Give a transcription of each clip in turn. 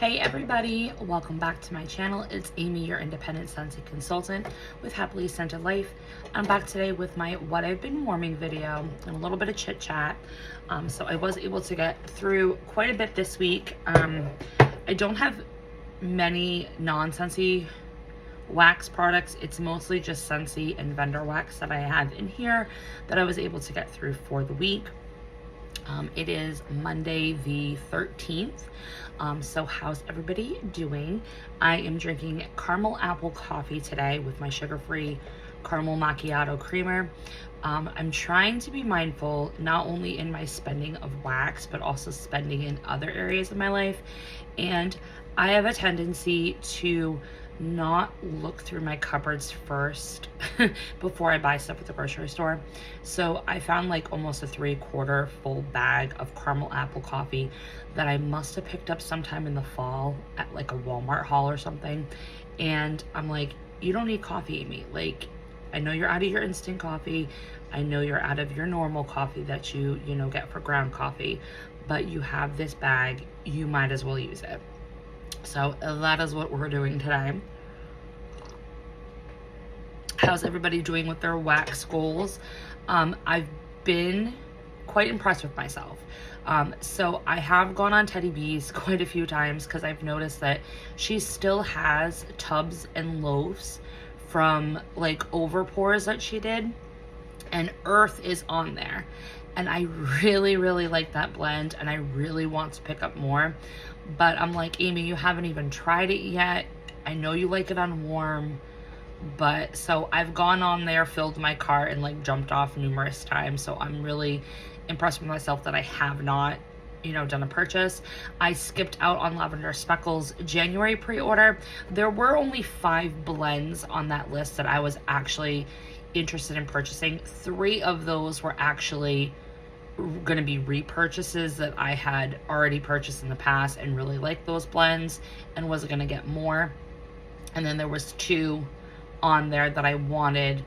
Hey everybody, welcome back to my channel. It's Amy, your independent Scentsy consultant with Happily Scented Life. I'm back today with my what I've been warming video and a little bit of chit chat. So I was able to get through quite a bit this week. I don't have many non-Scentsy wax products. It's mostly just Scentsy and vendor wax that I have in here that I was able to get through for the week. It is Monday the 13th. So how's everybody doing? I am drinking caramel apple coffee today with my sugar-free caramel macchiato creamer. I'm trying to be mindful not only in my spending of wax, but also spending in other areas of my life. And I have a tendency to not look through my cupboards first before I buy stuff at the grocery store. So I found like almost a 3/4 full bag of caramel apple coffee that I must have picked up sometime in the fall at like a Walmart haul or something. And I'm like, you don't need coffee, Amy. Like, I know you're out of your instant coffee. I know you're out of your normal coffee that you get for ground coffee, but you have this bag, you might as well use it. So that is what we're doing today. How's everybody doing with their wax goals? I've been quite impressed with myself. So I have gone on Teddy B's quite a few times because I've noticed that she still has tubs and loaves from like over pours that she did, and Earth is on there. And I really like that blend, and I really want to pick up more. But I'm like, Amy, you haven't even tried it yet. I know you like it on warm. But so I've gone on there, filled my cart, and like jumped off numerous times. So I'm really impressed with myself that I have not, done a purchase. I skipped out on Lavender Speckles January pre-order. There were only 5 blends on that list that I was actually interested in purchasing. 3 of those were actually going to be repurchases that I had already purchased in the past and really liked those blends and was going to get more. And then there was 2 on there that I wanted.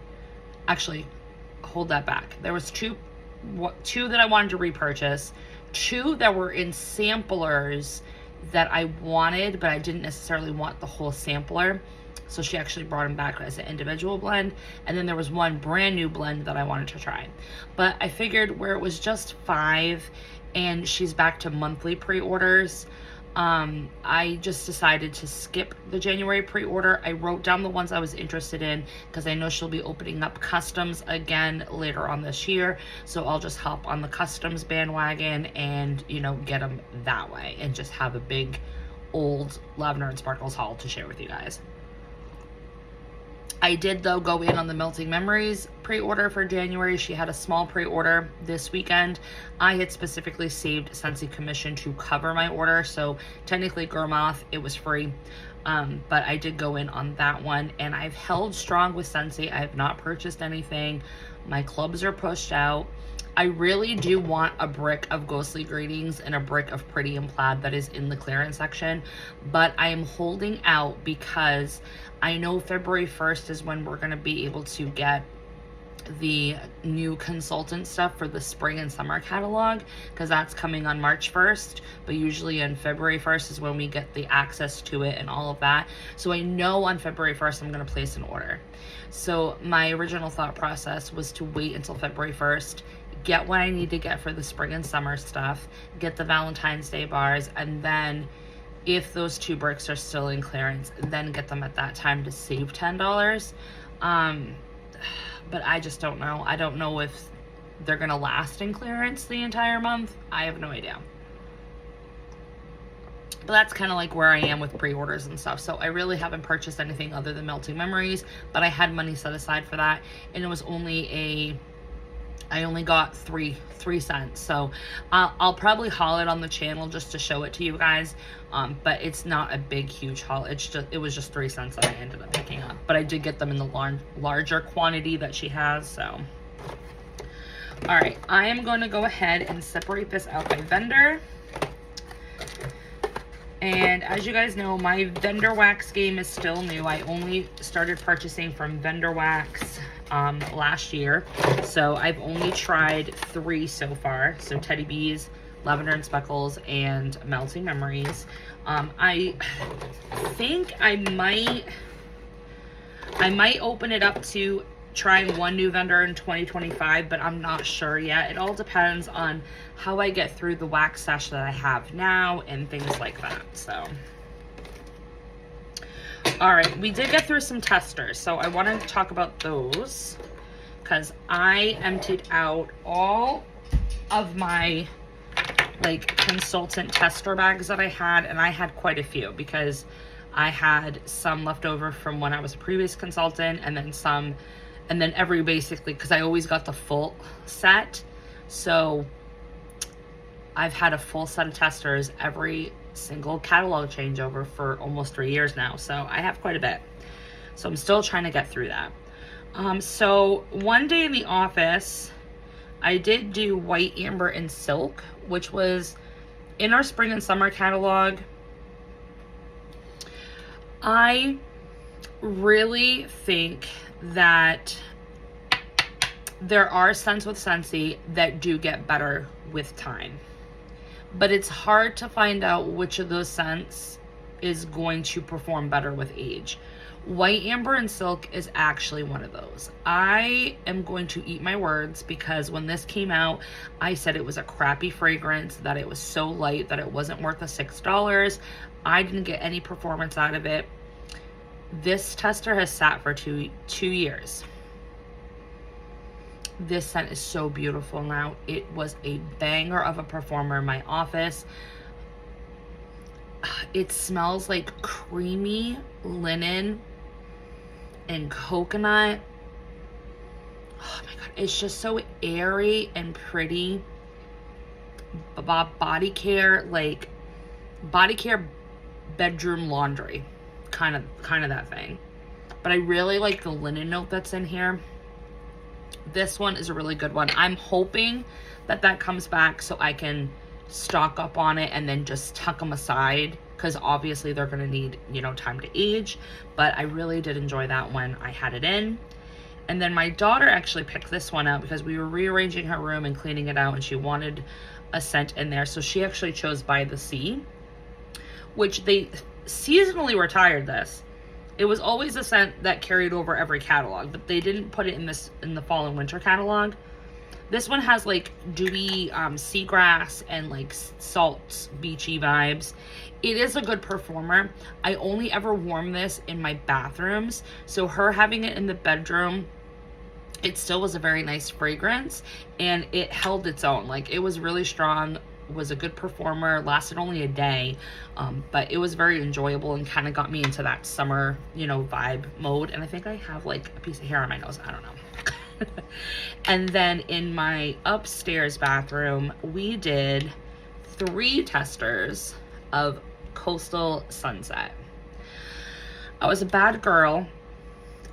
Actually, hold that back. There was two that I wanted to repurchase, 2 that were in samplers that I wanted, but I didn't necessarily want the whole sampler. So she actually brought them back as an individual blend. And then there was 1 brand new blend that I wanted to try. But I figured where it was just 5 and she's back to monthly pre-orders, I just decided to skip the January pre-order. I wrote down the ones I was interested in because I know she'll be opening up customs again later on this year. So I'll just hop on the customs bandwagon and, get them that way and just have a big old Lavender and Sparkles haul to share with you guys. I did, though, go in on the Melting Memories pre-order for January. She had a small pre-order this weekend. I had specifically saved Scentsy commission to cover my order, so technically, girl math, it was free. But I did go in on that one, and I've held strong with Scentsy. I have not purchased anything. My clubs are pushed out. I really do want a brick of Ghostly Greetings and a brick of Pretty and Plaid that is in the clearance section, but I am holding out because I know February 1st is when we're going to be able to get the new consultant stuff for the spring and summer catalog, because that's coming on March 1st, but usually on February 1st is when we get the access to it and all of that. So I know on February 1st I'm going to place an order. So my original thought process was to wait until February 1st, get what I need to get for the spring and summer stuff, get the Valentine's Day bars, and then if those 2 bricks are still in clearance, then get them at that time to save $10. But I just don't know. I don't know if they're going to last in clearance the entire month. I have no idea. But that's kind of like where I am with pre-orders and stuff. So I really haven't purchased anything other than Melting Memories, but I had money set aside for that, and it was only I only got 3 cents. So I'll probably haul it on the channel just to show it to you guys. But it's not a big, huge haul. It was just 3 cents that I ended up picking up. But I did get them in the larger quantity that she has. So, all right, I am going to go ahead and separate this out by vendor. And as you guys know, my vendor wax game is still new. I only started purchasing from vendor wax last year. So I've only tried 3 so far. So Teddy B's, Lavender and Speckles and Melting Memories. I think I might open it up to trying one new vendor in 2025, but I'm not sure yet. It all depends on how I get through the wax sesh that I have now and things like that. So, all right, we did get through some testers, so I wanted to talk about those because I emptied out all of my like consultant tester bags that I had, and I had quite a few because I had some left over from when I was a previous consultant, and then some, and then every basically, because I always got the full set. So I've had a full set of testers every single catalog changeover for almost 3 years now. So I have quite a bit. So I'm still trying to get through that. So one day in the office, I did do white, amber, and silk, which was in our spring and summer catalog. I really think that there are scents with Scentsy that do get better with time, but it's hard to find out which of those scents is going to perform better with age. White, amber, and silk is actually one of those. I am going to eat my words because when this came out, I said it was a crappy fragrance, that it was so light that it wasn't worth the $6. I didn't get any performance out of it. This tester has sat for two years. This scent is so beautiful now. It was a banger of a performer in my office. It smells like creamy linen and coconut. Oh my god, it's just so airy and pretty. Body care, like body care bedroom laundry, kind of that thing. But I really like the linen note that's in here. This one is a really good one. I'm hoping that comes back so I can stock up on it and then just tuck them aside, because obviously they're going to need, you know, time to age. But I really did enjoy that when I had it in. And then my daughter actually picked this one out because we were rearranging her room and cleaning it out, and she wanted a scent in there. So she actually chose By the Sea, which they seasonally retired this. It was always a scent that carried over every catalog, but they didn't put it in the fall and winter catalog. This one has like dewy seagrass and like salt beachy vibes. It is a good performer. I only ever warm this in my bathrooms, so her having it in the bedroom, it still was a very nice fragrance, and it held its own. Like, it was really strong, was a good performer, lasted only a day, but it was very enjoyable and kind of got me into that summer, you know, vibe mode. And I think I have like a piece of hair on my nose, I don't know. And then in my upstairs bathroom, we did 3 testers of Coastal Sunset. I was a bad girl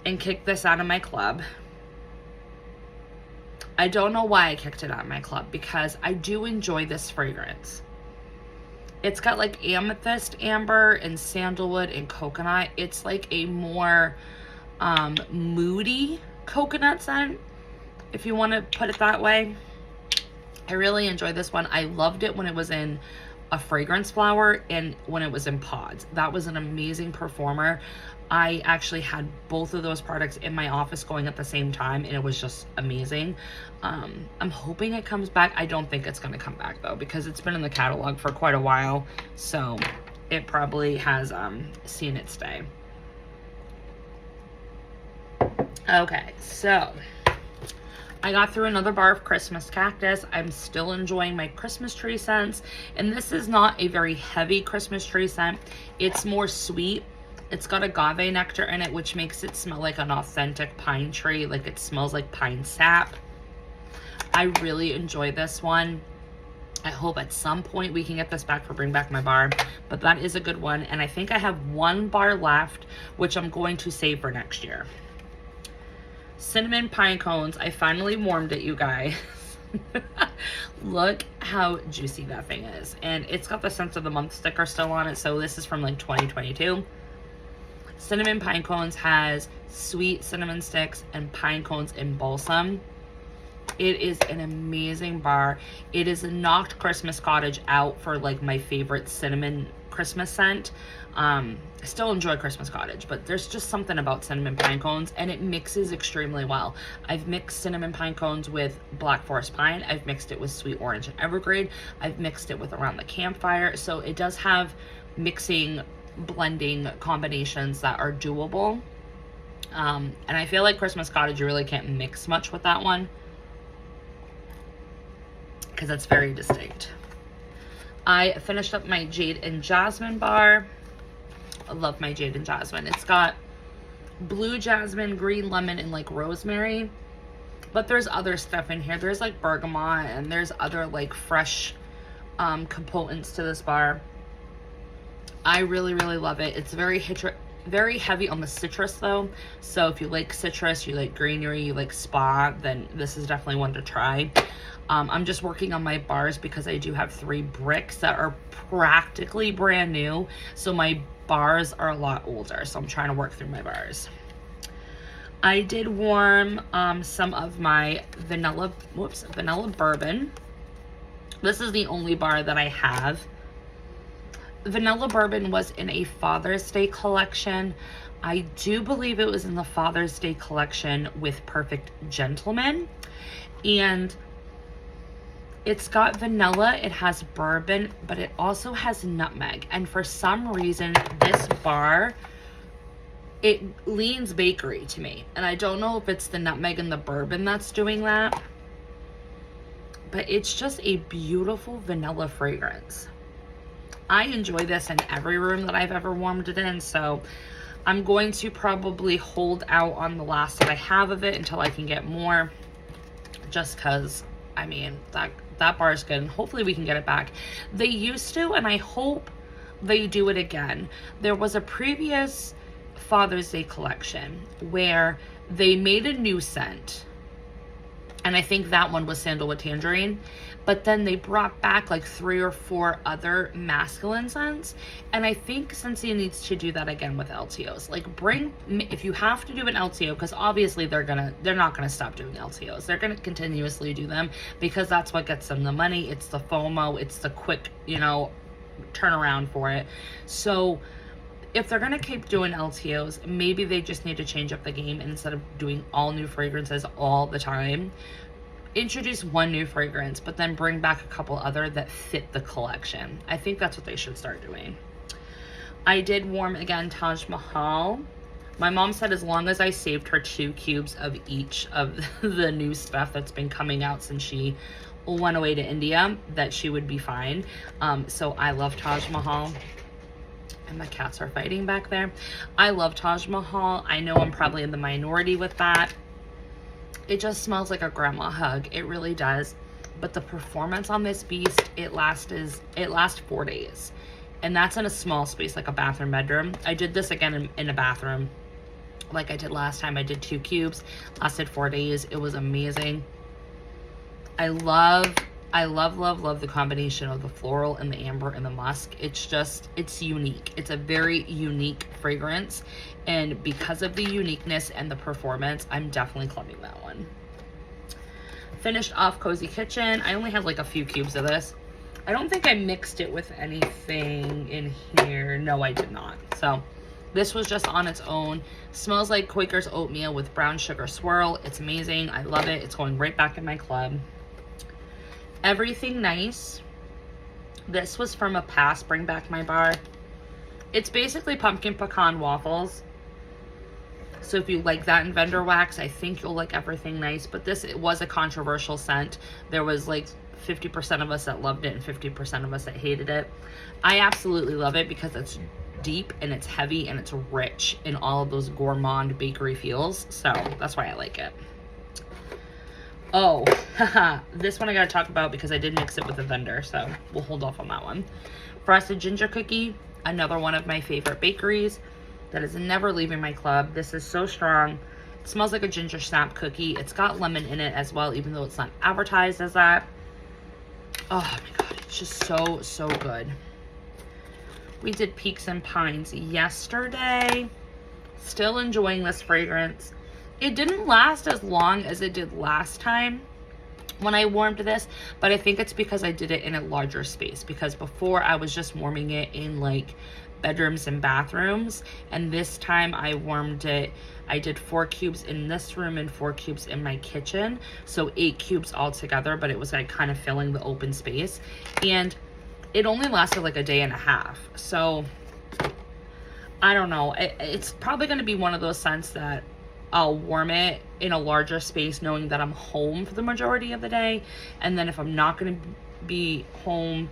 and kicked this out of my club. I don't know why I kicked it out of my club, because I do enjoy this fragrance. It's got like amethyst, amber, and sandalwood and coconut. It's like a more moody coconut scent, if you want to put it that way. I really enjoyed this one. I loved it when it was in a fragrance flower and when it was in pods. That was an amazing performer. I actually had both of those products in my office going at the same time, and it was just amazing. I'm hoping it comes back. I don't think it's going to come back though, because it's been in the catalog for quite a while, so it probably has seen its day. Okay, so I got through another bar of Christmas Cactus. I'm still enjoying my Christmas tree scents, and this is not a very heavy Christmas tree scent. It's more sweet. It's got agave nectar in it, which makes it smell like an authentic pine tree. Like, it smells like pine sap. I really enjoy this one. I hope at some point we can get this back for Bring Back My Bar, but that is a good one. And I think I have 1 bar left, which I'm going to save for next year. Cinnamon pine cones. I finally warmed it, you guys. Look how juicy that thing is. And it's got the Scent of the Month sticker still on it, so this is from like 2022. Cinnamon pine cones has sweet cinnamon sticks and pine cones in balsam. It is an amazing bar. It has knocked Christmas Cottage out for like my favorite cinnamon Christmas scent. I still enjoy Christmas Cottage, but there's just something about cinnamon pine cones, and it mixes extremely well. I've mixed cinnamon pine cones with Black Forest Pine. I've mixed it with Sweet Orange and Evergreen. I've mixed it with Around the Campfire. So it does have mixing, blending combinations that are doable. And I feel like Christmas Cottage, you really can't mix much with that one, because it's very distinct. I finished up my Jade and Jasmine bar. I love my Jade and Jasmine. It's got blue jasmine, green lemon, and like rosemary. But there's other stuff in here. There's like bergamot, and there's other like fresh components to this bar. I really, really love it. It's very heavy on the citrus though. So if you like citrus, you like greenery, you like spa, then this is definitely one to try. I'm just working on my bars because I do have 3 bricks that are practically brand new. So my bars are a lot older. So I'm trying to work through my bars. I did warm some of my vanilla bourbon. This is the only bar that I have. Vanilla bourbon was in a Father's Day collection. I do believe it was in the Father's Day collection with Perfect Gentleman. And it's got vanilla, it has bourbon, but it also has nutmeg. And for some reason, this bar, it leans bakery to me. And I don't know if it's the nutmeg and the bourbon that's doing that, but it's just a beautiful vanilla fragrance. I enjoy this in every room that I've ever warmed it in, so I'm going to probably hold out on the last that I have of it until I can get more, just because, I mean, that bar is good, and hopefully we can get it back. They used to, and I hope they do it again. There was a previous Father's Day collection where they made a new scent, and I think that one was Sandalwood Tangerine, but then they brought back like 3 or 4 other masculine scents, and I think Scentsy needs to do that again with LTOs. Like, if you have to do an LTO, because obviously they're not gonna stop doing LTOs. They're gonna continuously do them because that's what gets them the money. It's the FOMO. It's the quick, turnaround for it. So if they're gonna keep doing LTOs, maybe they just need to change up the game, and instead of doing all new fragrances all the time, introduce one new fragrance, but then bring back a couple other that fit the collection. I think that's what they should start doing. I did warm again Taj Mahal. My mom said as long as I saved her 2 cubes of each of the new stuff that's been coming out since she went away to India, that she would be fine. So I love Taj Mahal. And my cats are fighting back there. I love Taj Mahal. I know I'm probably in the minority with that. It just smells like a grandma hug. It really does. But the performance on this beast, it lasts 4 days. And that's in a small space, like a bathroom, bedroom. I did this again in a bathroom, like I did last time. I did 2 cubes, lasted 4 days. It was amazing. I love the combination of the floral and the amber and the musk. It's unique. It's a very unique fragrance. And because of the uniqueness and the performance, I'm definitely clubbing that one. Finished off Cozy Kitchen. I only had like a few cubes of this. I don't think I mixed it with anything in here. No, I did not. So this was just on its own. Smells like Quaker's oatmeal with brown sugar swirl. It's amazing. I love it. It's going right back in my club. Everything Nice. This was from a past Bring Back My bar. It's basically pumpkin pecan waffles. So if you like that in vendor wax, I think you'll like Everything Nice. But it was a controversial scent. There was like 50% of us that loved it and 50% of us that hated it. I absolutely love it because it's deep and it's heavy and it's rich in all of those gourmand bakery feels. So that's why I like it. Oh, this one I gotta talk about because I did mix it with a vendor, so we'll hold off on that one. Frosted Ginger Cookie, another one of my favorite bakeries that is never leaving my club. This is so strong. It smells like a ginger snap cookie. It's got lemon in it as well, even though it's not advertised as that. Oh my god, it's just so good. We did Peaks and Pines yesterday. Still enjoying this fragrance. It didn't last as long as it did last time, when I warmed this, but I think it's because I did it in a larger space, because before I was just warming it in like bedrooms and bathrooms, and this time I warmed it, I did 4 cubes in this room and 4 cubes in my kitchen, so 8 cubes all together, but it was like kind of filling the open space, and it only lasted like a day and a half. So I don't know, it's probably going to be one of those scents that I'll warm it in a larger space knowing that I'm home for the majority of the day, and then if I'm not going to be home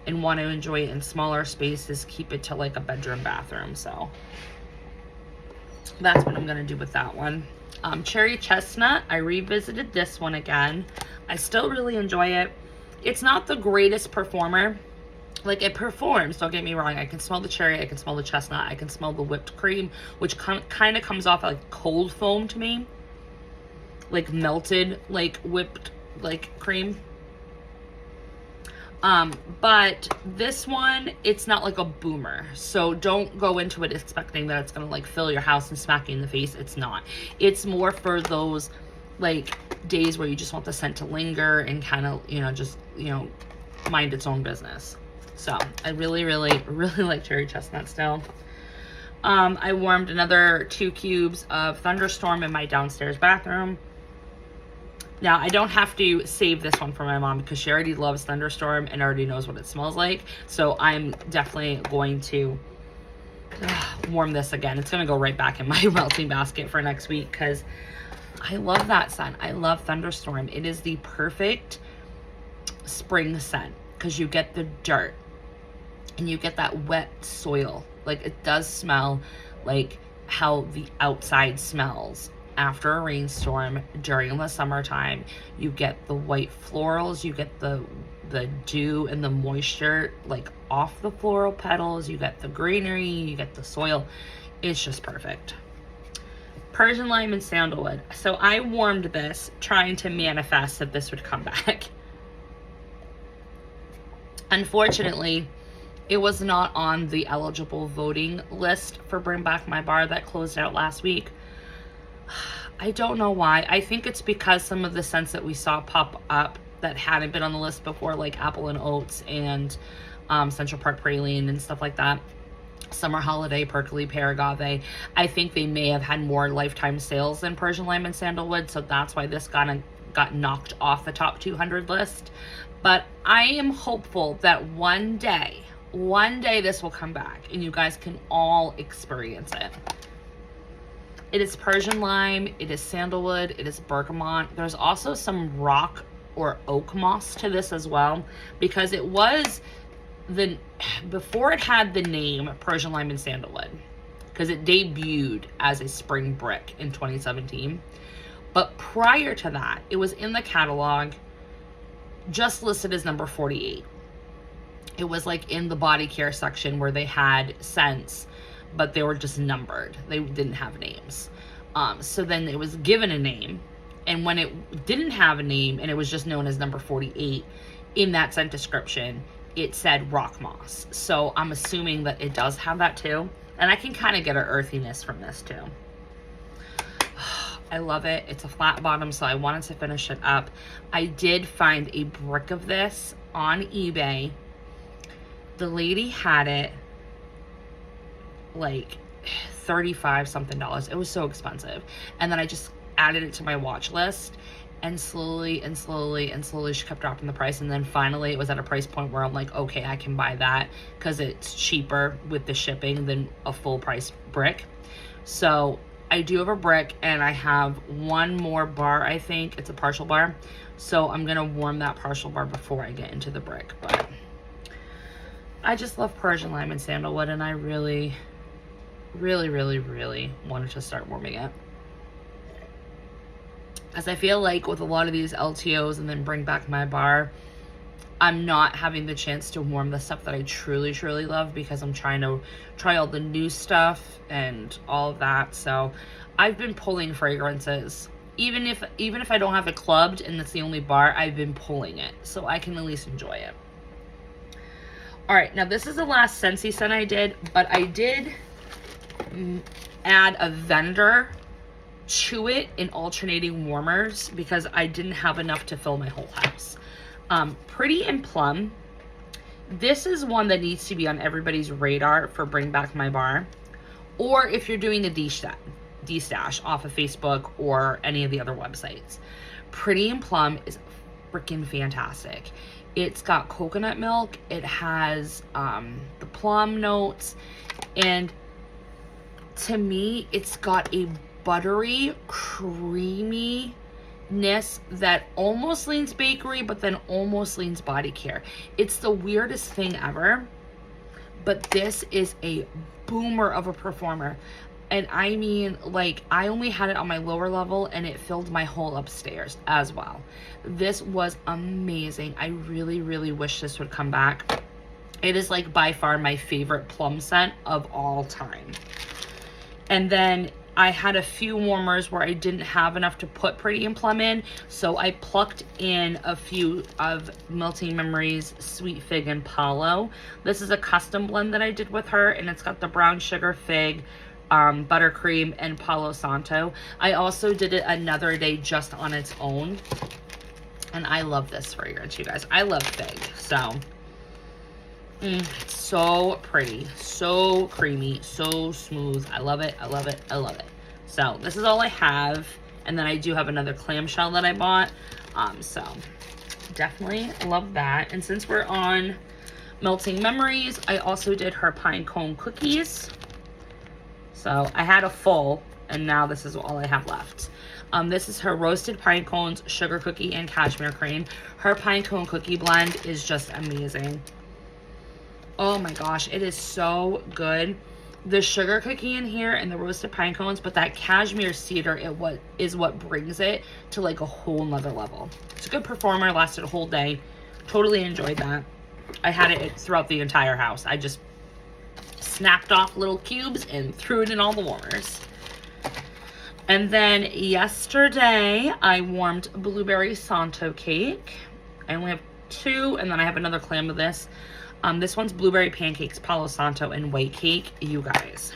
and want to enjoy it in smaller spaces, keep it to like a bedroom, bathroom. So that's what I'm going to do with that one. Cherry Chestnut, I revisited this one again. I still really enjoy it. It's not the greatest performer. Like, it performs, don't get me wrong. I can smell the cherry, I can smell the chestnut, I can smell the whipped cream, which kind of comes off like cold foam to me. Like melted, like whipped, like cream. But this one, it's not like a boomer. So don't go into it expecting that it's gonna like fill your house and smack you in the face. It's not. It's more for those like days where you just want the scent to linger and kind of, you know, just, you know, mind its own business. So I really like cherry chestnut still. I warmed another 2 cubes of Thunderstorm in my downstairs bathroom. Now I don't have to save this one for my mom because she already loves Thunderstorm and already knows what it smells like. So I'm definitely going to warm this again. It's going to go right back in my melting basket for next week because I love that scent. I love Thunderstorm. It is the perfect spring scent because you get the dirt and you get that wet soil. Like, it does smell like how the outside smells after a rainstorm during the summertime. You get the white florals, you get the dew and the moisture like off the floral petals, you get the greenery, you get the soil. It's just perfect. Persian lime and sandalwood. So I warmed this trying to manifest that this would come back. Unfortunately, it was not on the eligible voting list for Bring Back My Bar that closed out last week. I don't know why. I think it's because some of the scents that we saw pop up that hadn't been on the list before, like Apple and Oats and Central Park Praline and stuff like that. Summer Holiday, Percolate, Pear Agave. I think they may have had more lifetime sales than Persian Lime and Sandalwood, so that's why this got knocked off the top 200 list. But I am hopeful that one day this will come back and you guys can all experience it. It is Persian lime, it is sandalwood, it is bergamot. There's also some rock or oak moss to this as well, because it was before it had the name Persian lime and sandalwood, because it debuted as a spring brick in 2017. But prior to that, it was in the catalog just listed as number 48. It was like in the body care section where they had scents, but they were just numbered. They didn't have names. So then it was given a name, and when it didn't have a name and it was just known as number 48, in that scent description, it said rock moss. So I'm assuming that it does have that too. And I can kind of get an earthiness from this too. I love it. It's a flat bottom, so I wanted to finish it up. I did find a brick of this on eBay. The lady had it like $35 something. It was so expensive. And then I just added it to my watch list, and slowly she kept dropping the price, and then finally it was at a price point where I'm like, okay, I can buy that because it's cheaper with the shipping than a full price brick. So I do have a brick, and I have one more bar. I think it's a partial bar, so I'm gonna warm that partial bar before I get into the brick. But I just love Persian lime and sandalwood, and I really wanted to start warming it, as I feel like with a lot of these LTOs and then Bring Back My Bar, I'm not having the chance to warm the stuff that I truly love, because I'm trying to try all the new stuff and all of that. So I've been pulling fragrances, even if I don't have it clubbed and it's the only bar, I've been pulling it so I can at least enjoy it. All right, now this is the last Scentsy scent I did, but I did add a vendor chew it in alternating warmers because I didn't have enough to fill my whole house. Pretty and Plum. This is one that needs to be on everybody's radar for Bring Back My Bar. Or if you're doing a de-stash off of Facebook or any of the other websites. Pretty and Plum is freaking fantastic. It's got coconut milk. It has the plum notes. And to me, it's got a buttery creaminess that almost leans bakery, but then almost leans body care. It's the weirdest thing ever, but this is a boomer of a performer. And I mean, like, I only had it on my lower level and it filled my whole upstairs as well. This was amazing. I really, really wish this would come back. It is like by far my favorite plum scent of all time. And then I had a few warmers where I didn't have enough to put Pretty and Plum in, so I plucked in a few of Melting Memories Sweet Fig and Pao. This is a custom blend that I did with her, and it's got the brown sugar fig, buttercream, and Palo Santo. I also did it another day just on its own, and I love this fragrance, you guys. I love fig, so it's so pretty, so creamy, so smooth. I love it. I love it. I love it. So this is all I have. And then I do have another clamshell that I bought. So definitely love that. And since we're on Melting Memories, I also did her pine cone cookies. So I had a full, and now this is all I have left. This is her roasted pine cones, sugar cookie, and cashmere cream. Her pine cone cookie blend is just amazing. Oh my gosh, it is so good. The sugar cookie in here and the roasted pine cones, but that cashmere cedar is what brings it to like a whole nother level. It's a good performer, lasted a whole day. Totally enjoyed that. I had it throughout the entire house. I just snapped off little cubes and threw it in all the warmers. And then yesterday I warmed blueberry Santo cake. I only have 2, and then I have another clam of this. This one's blueberry pancakes, Palo Santo, and white cake. You guys.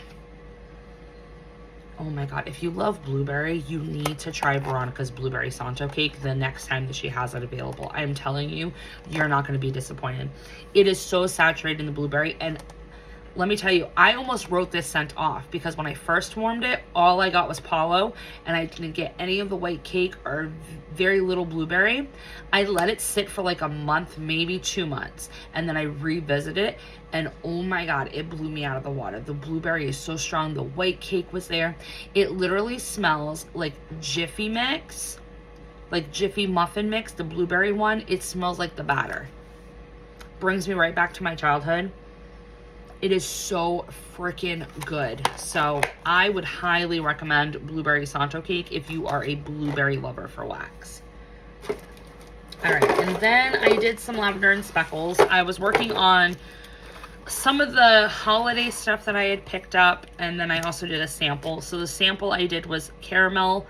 Oh my God. If you love blueberry, you need to try Veronica's blueberry Santo cake the next time that she has it available. I am telling you, you're not going to be disappointed. It is so saturated in the blueberry, and let me tell you, I almost wrote this scent off because when I first warmed it, all I got was Palo, and I didn't get any of the white cake or very little blueberry. I let it sit for like a month, maybe 2 months, and then I revisited it, and oh my God, it blew me out of the water. The blueberry is so strong. The white cake was there. It literally smells like Jiffy mix, like Jiffy muffin mix, the blueberry one. It smells like the batter. Brings me right back to my childhood. It is so freaking good. So I would highly recommend blueberry Santo cake if you are a blueberry lover for wax. All right, and then I did some lavender and speckles. I was working on some of the holiday stuff that I had picked up, and then I also did a sample. So the sample I did was caramel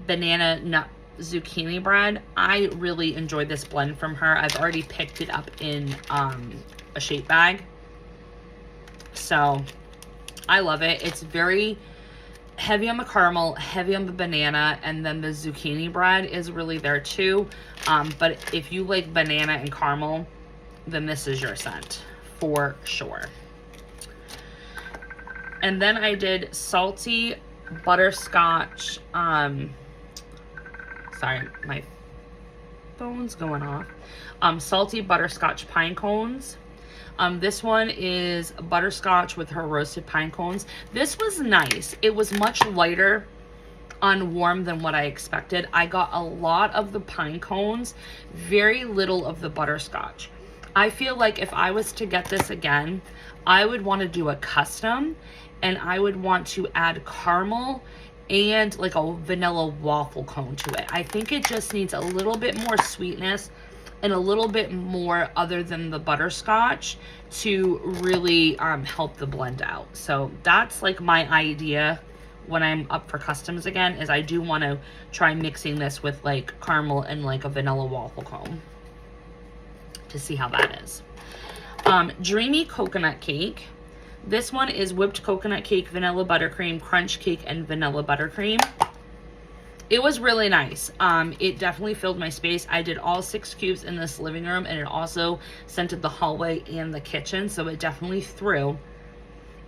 banana nut zucchini bread. I really enjoyed this blend from her. I've already picked it up in a shape bag. So I love it. It's very heavy on the caramel, heavy on the banana, and then the zucchini bread is really there too. But if you like banana and caramel, then this is your scent for sure. And then I did salty butterscotch. Sorry, my phone's going off. Salty butterscotch pine cones. This one is butterscotch with her roasted pine cones. This was nice. It was much lighter on warm than what I expected. I got a lot of the pine cones, very little of the butterscotch. I feel like if I was to get this again, I would want to do a custom, and I would want to add caramel and like a vanilla waffle cone to it. I think it just needs a little bit more sweetness and a little bit more other than the butterscotch to really help the blend out. So that's like my idea when I'm up for customs again, is I do want to try mixing this with like caramel and like a vanilla waffle cone to see how that is. Dreamy coconut cake. This one is whipped coconut cake, vanilla buttercream, crunch cake, and vanilla buttercream. It was really nice. It definitely filled my space. I did all 6 cubes in this living room, and it also scented the hallway and the kitchen, so it definitely threw.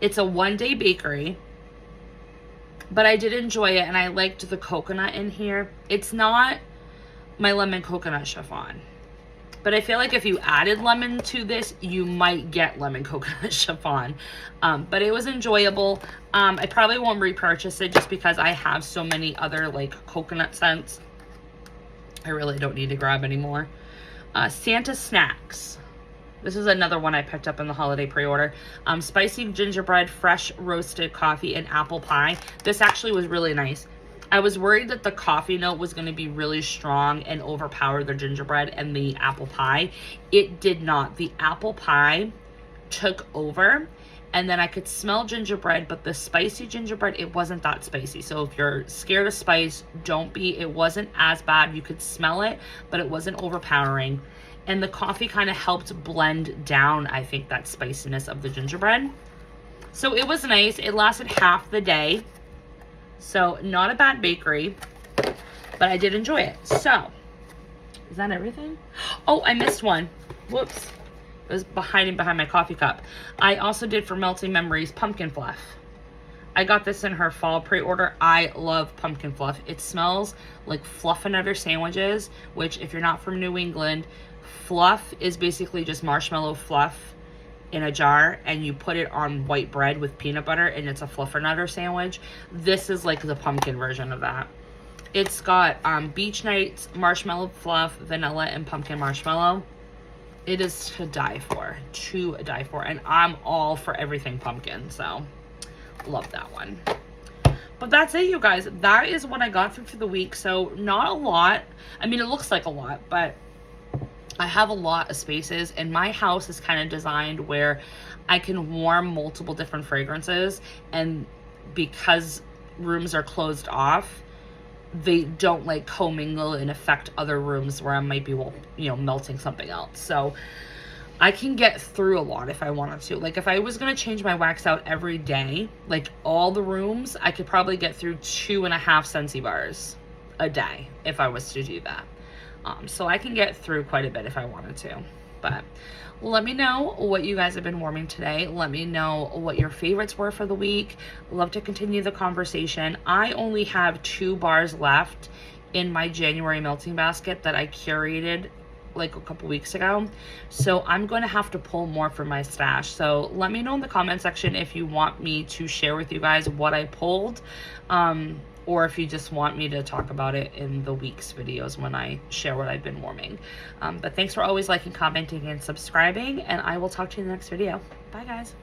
It's a 1-day bakery, but I did enjoy it, and I liked the coconut in here. It's not my lemon coconut chiffon, but I feel like if you added lemon to this, you might get lemon coconut chiffon. But it was enjoyable. I probably won't repurchase it just because I have so many other like coconut scents. I really don't need to grab anymore. Santa Snacks. This is another one I picked up in the holiday pre-order. Spicy gingerbread, fresh roasted coffee, and apple pie. This actually was really nice. I was worried that the coffee note was going to be really strong and overpower the gingerbread and the apple pie. It did not. The apple pie took over, and then I could smell gingerbread, but the spicy gingerbread, it wasn't that spicy. So if you're scared of spice, don't be. It wasn't as bad. You could smell it, but it wasn't overpowering. And the coffee kind of helped blend down, I think, that spiciness of the gingerbread. So it was nice. It lasted half the day. So not a bad bakery, but I did enjoy it. So is that everything? Oh, I missed one. Whoops. It was hiding behind my coffee cup. I also did for Melting Memories pumpkin fluff. I got this in her fall pre-order. I love pumpkin fluff. It smells like fluffernutter sandwiches, which if you're not from New England, fluff is basically just marshmallow fluff in a jar, and you put it on white bread with peanut butter, and it's a fluffernutter sandwich. This is like the pumpkin version of that. It's got beach nights, marshmallow fluff, vanilla, and pumpkin marshmallow. It is to die for, and I'm all for everything pumpkin, so love that one. But that's it, you guys. That is what I got through for the week. So not a lot. I mean, it looks like a lot, but I have a lot of spaces, and my house is kind of designed where I can warm multiple different fragrances, and because rooms are closed off, they don't like commingle and affect other rooms where I might be, you know, melting something else. So I can get through a lot if I wanted to. Like if I was going to change my wax out every day, like all the rooms, I could probably get through 2.5 Scentsy bars a day if I was to do that. So I can get through quite a bit if I wanted to. But let me know what you guys have been warming today. Let me know what your favorites were for the week. Love to continue the conversation. I only have 2 bars left in my January melting basket that I curated like a couple weeks ago. So I'm going to have to pull more from my stash. So let me know in the comment section if you want me to share with you guys what I pulled. Or if you just want me to talk about it in the week's videos when I share what I've been warming. But thanks for always liking, commenting, and subscribing, and I will talk to you in the next video. Bye, guys.